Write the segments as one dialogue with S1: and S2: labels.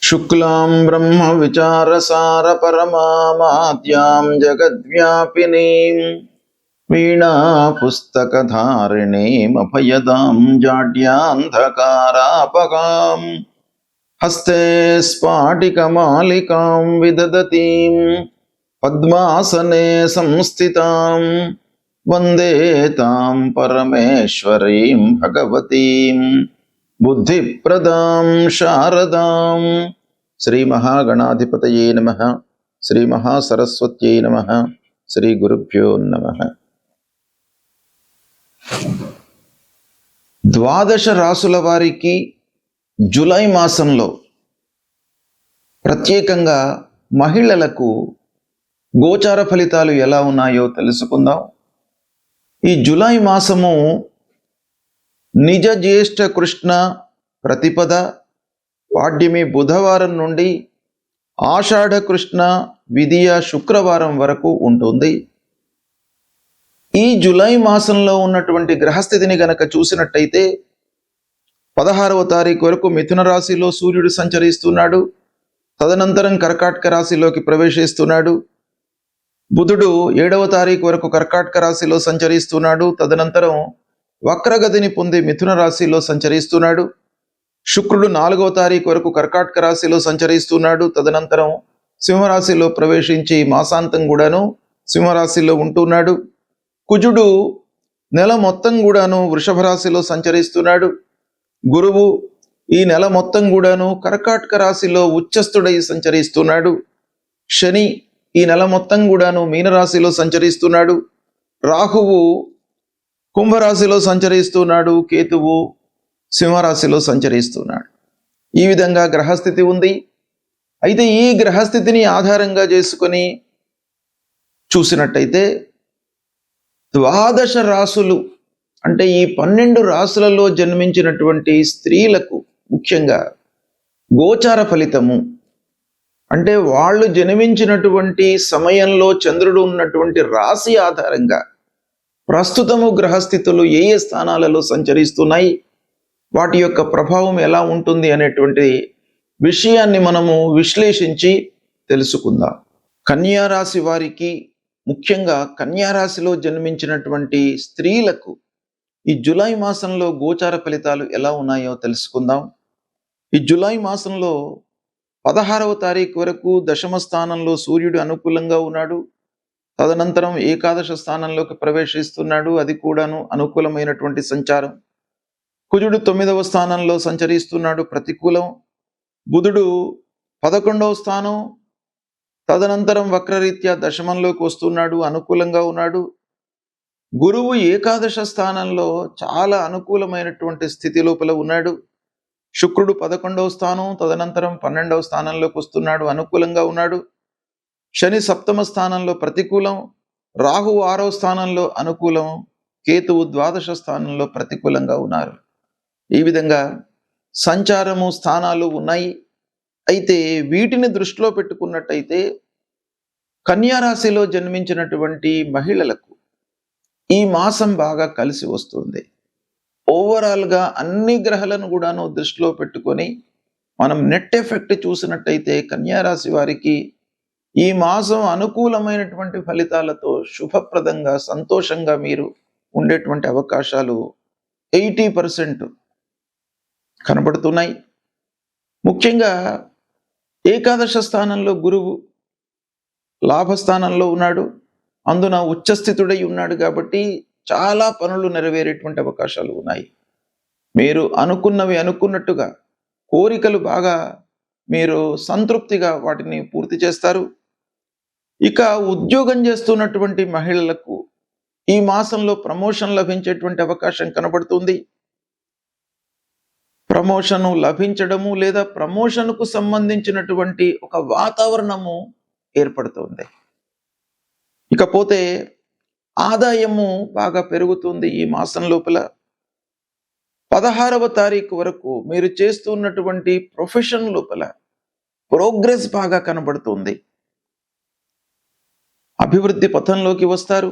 S1: शुक्लां ब्रह्म विचारसार परमामाद्यां जगद्व्यापिनीं वीणा पुस्तकधारिणीमभयदां जाड्यान्धकारापगां हस्ते स्फाटिकमालिकां विदधतीं पद्मासने संस्थितां वन्दे तां परमेश्वरीं भगवतीं बुद्धिप्रदां शारदां। श्री महागणाधिपतये नमः। श्री महासरस्वत्यै नमः। श्री गुरुभ्यो नमः। ద్వాదశ రాసుల వారికి జూలై మాసంలో ప్రత్యేకంగా మహిళలకు గోచార ఫలితాలు ఎలా ఉన్నాయో తెలుసుకుందాం. ఈ జూలై మాసము నిజ జ్యేష్ఠ కృష్ణ ప్రతిపద పాడ్యమి బుధవారం నుండి ఆషాఢ కృష్ణ విదియ శుక్రవారం వరకు ఉంటుంది. ఈ జూలై మాసంలో ఉన్నటువంటి గ్రహస్థితిని గనక చూసినట్టయితే 16వ తారీఖు వరకు మిథున రాశిలో సూర్యుడు సంచరిస్తున్నాడు. తదనంతరం కర్కాటక రాశిలోకి ప్రవేశిస్తున్నాడు. బుధుడు 7వ తారీఖు వరకు కర్కాటక రాశిలో సంచరిస్తున్నాడు. తదనంతరం వక్రగతిని పొంది మిథున రాశిలో సంచరిస్తున్నాడు. శుక్రుడు 4వ తారీఖు వరకు కర్కాటక రాశిలో సంచరిస్తున్నాడు. తదనంతరం సింహరాశిలో ప్రవేశించి మాసాంతం కూడాను సింహరాశిలో ఉంటున్నాడు. కుజుడు నెల మొత్తం కూడాను వృషభ రాశిలో సంచరిస్తున్నాడు. గురువు ఈ నెల మొత్తం కూడాను కర్కాటక రాశిలో ఉచ్చస్థుడై సంచరిస్తున్నాడు. శని ఈ నెల మొత్తం కూడాను మీనరాశిలో సంచరిస్తున్నాడు. రాహువు కుంభరాశిలో సంచరిస్తున్నాడు. కేతువు సింహరాశిలో సంచరిస్తున్నాడు. ఈ విధంగా గ్రహస్థితి ఉంది. అయితే ఈ గ్రహస్థితిని ఆధారంగా చేసుకొని చూసినట్టయితే ద్వాదశ రాసులు అంటే ఈ 12 రాసులలో జన్మించినటువంటి స్త్రీలకు ముఖ్యంగా గోచార ఫలితము అంటే వాళ్ళు జన్మించినటువంటి సమయంలో చంద్రుడు ఉన్నటువంటి రాశి ఆధారంగా ప్రస్తుతము గ్రహస్థితులు ఏ ఏ స్థానాలలో సంచరిస్తున్నాయి, వాటి యొక్క ప్రభావం ఎలా ఉంటుంది అనేటువంటి విషయాన్ని మనము విశ్లేషించి తెలుసుకుందాం. కన్యా రాశి వారికి ముఖ్యంగా కన్యా రాశిలో జన్మించినటువంటి స్త్రీలకు ఈ జూలై మాసంలో గోచార ఫలితాలు ఎలా ఉన్నాయో తెలుసుకుందాం. ఈ జూలై మాసంలో 16వ తారీఖు వరకు దశమ స్థానంలో సూర్యుడు అనుకూలంగా ఉన్నాడు. తదనంతరం ఏకాదశ స్థానంలోకి ప్రవేశిస్తున్నాడు. అది కూడాను అనుకూలమైనటువంటి సంచారం. కుజుడు 9వ స్థానంలో సంచరిస్తున్నాడు, ప్రతికూలం. బుధుడు 11వ స్థానం, తదనంతరం వక్రరీత్యా దశమంలోకి వస్తున్నాడు, అనుకూలంగా ఉన్నాడు. గురువు ఏకాదశ స్థానంలో చాలా అనుకూలమైనటువంటి స్థితి లోపల ఉన్నాడు. శుక్రుడు 11వ స్థానం, తదనంతరం 12వ స్థానంలోకి వస్తున్నాడు, అనుకూలంగా ఉన్నాడు. శని 7వ స్థానంలో ప్రతికూలం. రాహు 6వ స్థానంలో అనుకూలం. కేతువు ద్వాదశ స్థానంలో ప్రతికూలంగా ఉన్నారు. ఈ విధంగా సంచారము స్థానాలు ఉన్నాయి. అయితే వీటిని దృష్టిలో పెట్టుకున్నట్టయితే కన్యా రాశిలో జన్మించినటువంటి మహిళలకు ఈ మాసం బాగా కలిసి వస్తుంది. ఓవరాల్గా అన్ని గ్రహాలను కూడాను దృష్టిలో పెట్టుకొని మనం నెట్ ఎఫెక్ట్ చూసినట్టయితే కన్యా రాశి వారికి ఈ మాసం అనుకూలమైనటువంటి ఫలితాలతో శుభప్రదంగా సంతోషంగా మీరు ఉండేటువంటి అవకాశాలు 80% కనబడుతున్నాయి. ముఖ్యంగా ఏకాదశ స్థానంలో గురువు లాభస్థానంలో ఉన్నాడు. అందున ఉచ్చస్థితుడై ఉన్నాడు కాబట్టి చాలా పనులు నెరవేరేటువంటి అవకాశాలు ఉన్నాయి. మీరు అనుకున్నవి అనుకున్నట్టుగా కోరికలు బాగా మీరు సంతృప్తిగా వాటిని పూర్తి చేస్తారు. ఇక ఉద్యోగం చేస్తున్నటువంటి మహిళలకు ఈ మాసంలో ప్రమోషన్ లభించేటువంటి అవకాశం కనబడుతుంది. ప్రమోషను లభించడము లేదా ప్రమోషన్కు సంబంధించినటువంటి ఒక వాతావరణము ఏర్పడుతుంది. ఇకపోతే ఆదాయము బాగా పెరుగుతుంది. ఈ మాసం లోపల 16వ తారీఖు వరకు మీరు చేస్తున్నటువంటి ప్రొఫెషన్ లోపల ప్రోగ్రెస్ బాగా కనబడుతుంది. అభివృద్ధి పథంలోకి వస్తారు.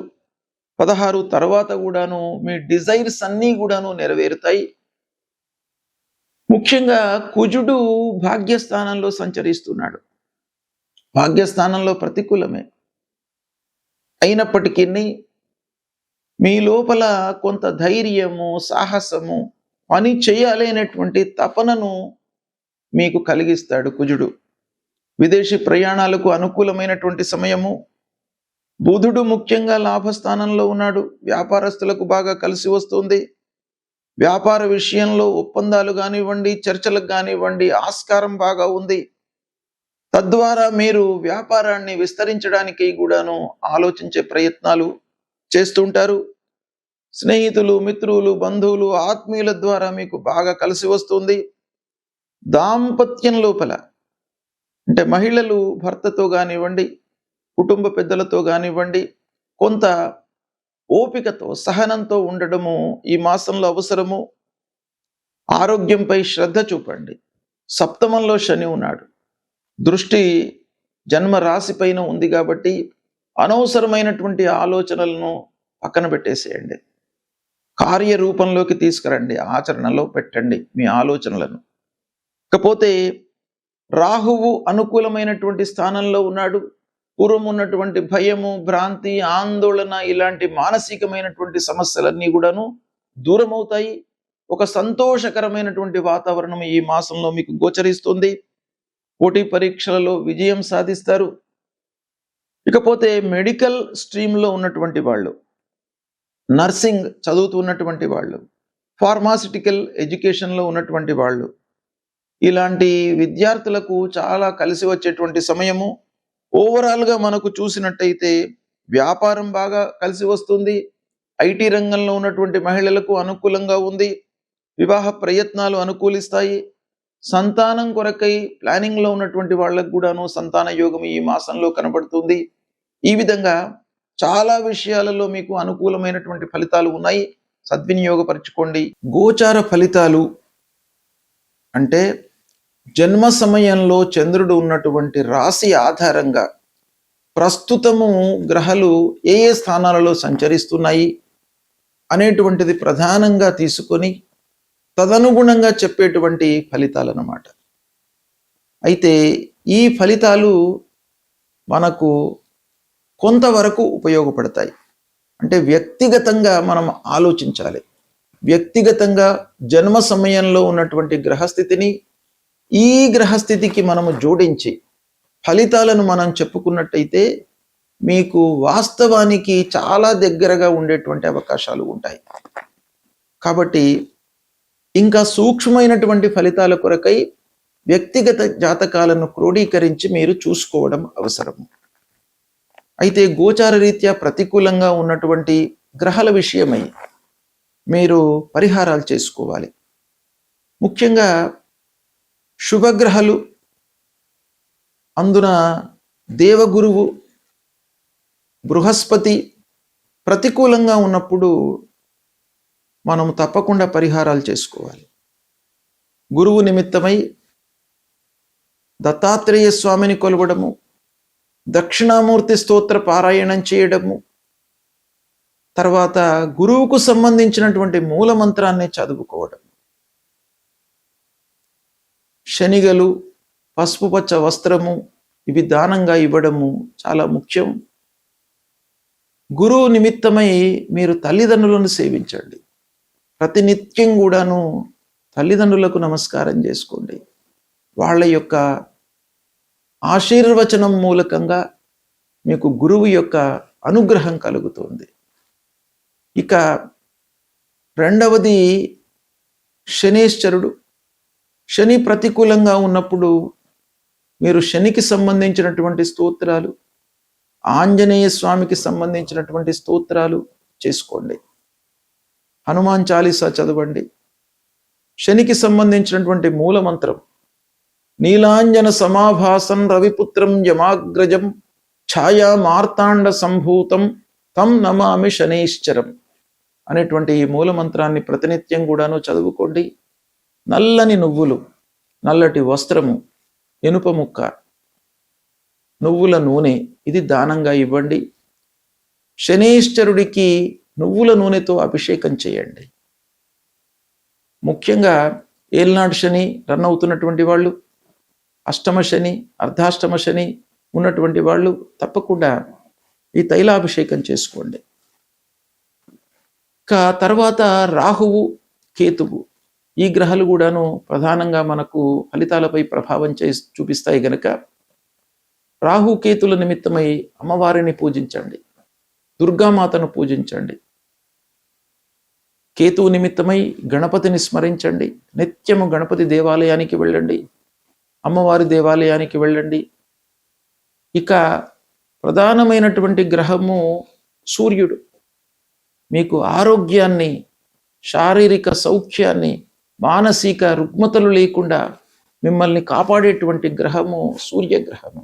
S1: 16 తర్వాత కూడాను మీ డిజైర్స్ అన్నీ కూడాను నెరవేరుతాయి. ముఖ్యంగా కుజుడు భాగ్యస్థానంలో సంచరిస్తున్నాడు. భాగ్యస్థానంలో ప్రతికూలమే అయినప్పటికీ మీ లోపల కొంత ధైర్యము, సాహసము, పని చేయాలి అనేటువంటి తపనను మీకు కలిగిస్తాడు కుజుడు. విదేశీ ప్రయాణాలకు అనుకూలమైనటువంటి సమయము. బుధుడు ముఖ్యంగా లాభస్థానంలో ఉన్నాడు. వ్యాపారస్తులకు బాగా కలిసి వస్తుంది. వ్యాపార విషయంలో ఒప్పందాలు కానివ్వండి, చర్చలకు కానివ్వండి ఆస్కారం బాగా ఉంది. తద్వారా మీరు వ్యాపారాన్ని విస్తరించడానికి కూడాను ఆలోచించే ప్రయత్నాలు చేస్తుంటారు. స్నేహితులు, మిత్రులు, బంధువులు, ఆత్మీయుల ద్వారా మీకు బాగా కలిసి వస్తుంది. దాంపత్యం లోపల అంటే మహిళలు భర్తతో కానివ్వండి, కుటుంబ పెద్దలతో కానివ్వండి, కొంత ఓపికతో, సహనంతో ఉండడము ఈ మాసంలో అవసరము. ఆరోగ్యంపై శ్రద్ధ చూపండి. సప్తమంలో శని ఉన్నాడు. దృష్టి జన్మ రాశి పైన ఉంది కాబట్టి అనవసరమైనటువంటి ఆలోచనలను పక్కన పెట్టేసేయండి. కార్యరూపంలోకి తీసుకురండి, ఆచరణలో పెట్టండి మీ ఆలోచనలను. ఇకపోతే రాహువు అనుకూలమైనటువంటి స్థానంలో ఉన్నాడు. పూర్వం ఉన్నటువంటి భయము, భ్రాంతి, ఆందోళన ఇలాంటి మానసికమైనటువంటి సమస్యలన్నీ కూడాను దూరమవుతాయి. ఒక సంతోషకరమైనటువంటి వాతావరణం ఈ మాసంలో మీకు గోచరిస్తుంది. పోటీ పరీక్షలలో విజయం సాధిస్తారు. ఇకపోతే మెడికల్ స్ట్రీమ్లో ఉన్నటువంటి వాళ్ళు, నర్సింగ్ చదువుతున్నటువంటి వాళ్ళు, ఫార్మాసిటికల్ ఎడ్యుకేషన్లో ఉన్నటువంటి వాళ్ళు, ఇలాంటి విద్యార్థులకు చాలా కలిసి వచ్చేటువంటి సమయము. ఓవరాల్గా మనకు చూసినట్టయితే వ్యాపారం బాగా కలిసి వస్తుంది. ఐటీ రంగంలో ఉన్నటువంటి మహిళలకు అనుకూలంగా ఉంది. వివాహ ప్రయత్నాలు అనుకూలిస్తాయి. సంతానం కొరకై ప్లానింగ్లో ఉన్నటువంటి వాళ్ళకు కూడాను సంతాన యోగం ఈ మాసంలో కనబడుతుంది. ఈ విధంగా చాలా విషయాలలో మీకు అనుకూలమైనటువంటి ఫలితాలు ఉన్నాయి. సద్వినియోగపరచుకోండి. గోచార ఫలితాలు అంటే జన్మ సమయంలో చంద్రుడు ఉన్నటువంటి రాశి ఆధారంగా ప్రస్తుతము గ్రహాలు ఏ ఏ స్థానాలలో సంచరిస్తున్నాయి అనేటువంటిది ప్రధానంగా తీసుకొని తదనుగుణంగా చెప్పేటువంటి ఫలితాలు అన్నమాట. అయితే ఈ ఫలితాలు మనకు కొంతవరకు ఉపయోగపడతాయి. అంటే వ్యక్తిగతంగా మనం ఆలోచించాలి. వ్యక్తిగతంగా జన్మ సమయంలో ఉన్నటువంటి గ్రహస్థితిని ఈ గ్రహస్థితికి మనము జోడించి ఫలితాలను మనం చెప్పుకున్నట్టయితే మీకు వాస్తవానికి చాలా దగ్గరగా ఉండేటువంటి అవకాశాలు ఉంటాయి. కాబట్టి ఇంకా సూక్ష్మమైనటువంటి ఫలితాల కొరకై వ్యక్తిగత జాతకాలను క్రోడీకరించి మీరు చూసుకోవడం అవసరం. అయితే గోచార రీత్యా ప్రతికూలంగా ఉన్నటువంటి గ్రహాల విషయమై మీరు పరిహారాలు చేసుకోవాలి. ముఖ్యంగా శుభగ్రహాలు, అందున దేవగురువు బృహస్పతి ప్రతికూలంగా ఉన్నప్పుడు మనం తప్పకుండా పరిహారాలు చేసుకోవాలి. గురువు నిమిత్తమై దత్తాత్రేయ స్వామిని కొలవడము, దక్షిణామూర్తి స్తోత్ర పారాయణం చేయడము, తర్వాత గురువుకు సంబంధించినటువంటి మూల మంత్రాన్ని చదువుకోవడం, శనిగలు, పసుపు పచ్చ వస్త్రము ఇవి దానంగా ఇవ్వడము చాలా ముఖ్యం. గురువు నిమిత్తమై మీరు తల్లిదండ్రులను సేవించండి. ప్రతినిత్యం కూడాను తల్లిదండ్రులకు నమస్కారం చేసుకోండి. వాళ్ళ యొక్క ఆశీర్వచనం మూలకంగా మీకు గురువు యొక్క అనుగ్రహం కలుగుతుంది. ఇక రెండవది శనేశ్వరుడు. శని ప్రతికూలంగా ఉన్నప్పుడు మీరు శనికి సంబంధించినటువంటి స్తోత్రాలు, ఆంజనేయ స్వామికి సంబంధించినటువంటి స్తోత్రాలు చేసుకోండి. హనుమాన్ చాలీసా చదవండి. శనికి సంబంధించినటువంటి మూల మంత్రం నీలాంజన సమాభాసం రవిపుత్రం యమాగ్రజం ఛాయా మార్తాండ సంభూతం తం నమామి శనైశ్చరం అనేటువంటి ఈ మూల మంత్రాన్ని ప్రతినిత్యం కూడాను చదువుకోండి. నల్లని నువ్వులు, నల్లటి వస్త్రము, ఇనుప ముక్క, నువ్వుల నూనె ఇది దానంగా ఇవ్వండి. శనైశ్చరుడికి నువ్వుల నూనెతో అభిషేకం చేయండి. ముఖ్యంగా ఏలినాడు శని రన్ అవుతున్నటువంటి వాళ్ళు, అష్టమ శని, అర్ధాష్టమ శని ఉన్నటువంటి వాళ్ళు తప్పకుండా ఈ తైలాభిషేకం చేసుకోండి. తర్వాత రాహువు, కేతువు ఈ గ్రహాలు కూడాను ప్రధానంగా మనకు ఫలితాలపై ప్రభావం చూపిస్తాయి గనక రాహు కేతుల నిమిత్తమై అమ్మవారిని పూజించండి, దుర్గామాతను పూజించండి. కేతువు నిమిత్తమై గణపతిని స్మరించండి, నిత్యము గణపతి దేవాలయానికి వెళ్ళండి, అమ్మవారి దేవాలయానికి వెళ్ళండి. ఇక ప్రధానమైనటువంటి గ్రహము సూర్యుడు. మీకు ఆరోగ్యాన్ని, శారీరక సౌఖ్యాన్ని, మానసిక రుగ్మతలు లేకుండా మిమ్మల్ని కాపాడేటువంటి గ్రహము సూర్యగ్రహము.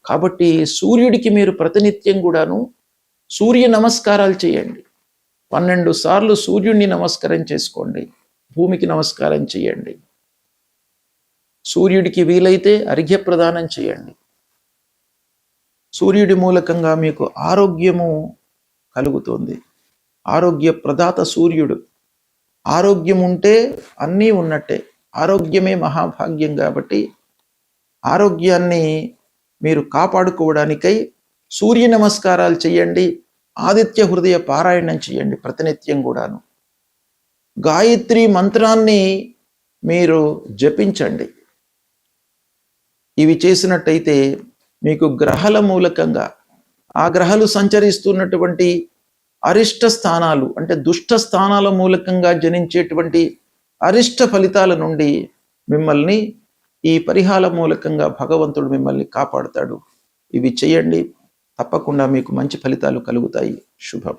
S1: కాబట్టి సూర్యుడికి మీరు ప్రతినిత్యం కూడాను సూర్య నమస్కారాలు చేయండి. 12 సార్లు సూర్యుడిని నమస్కారం చేసుకోండి, భూమికి నమస్కారం చేయండి. సూర్యుడికి వీలైతే అర్ఘ్య ప్రదానం చేయండి. సూర్యుడి మూలకంగా మీకు ఆరోగ్యము కలుగుతుంది. ఆరోగ్య ప్రదాత సూర్యుడు. ఆరోగ్యం ఉంటే అన్నీ ఉన్నట్టే. ఆరోగ్యమే మహాభాగ్యం. కాబట్టి ఆరోగ్యాన్ని మీరు కాపాడుకోవడానికై సూర్య నమస్కారాలు చేయండి, ఆదిత్య హృదయ పారాయణం చేయండి ప్రతినిత్యం కూడాను. గాయత్రి మంత్రాన్ని మీరు జపించండి. ఇవి చేసినట్టయితే మీకు గ్రహాల మూలకంగా, ఆ గ్రహాలు సంచరిస్తున్నటువంటి అరిష్ట స్థానాలు అంటే దుష్ట స్థానాల మూలకంగా జనించేటువంటి అరిష్ట ఫలితాల నుండి మిమ్మల్ని ఈ పరిహార మూలకంగా భగవంతుడు మిమ్మల్ని కాపాడుతాడు. ఇవి చేయండి, తప్పకుండా మీకు మంచి ఫలితాలు కలుగుతాయి. శుభం.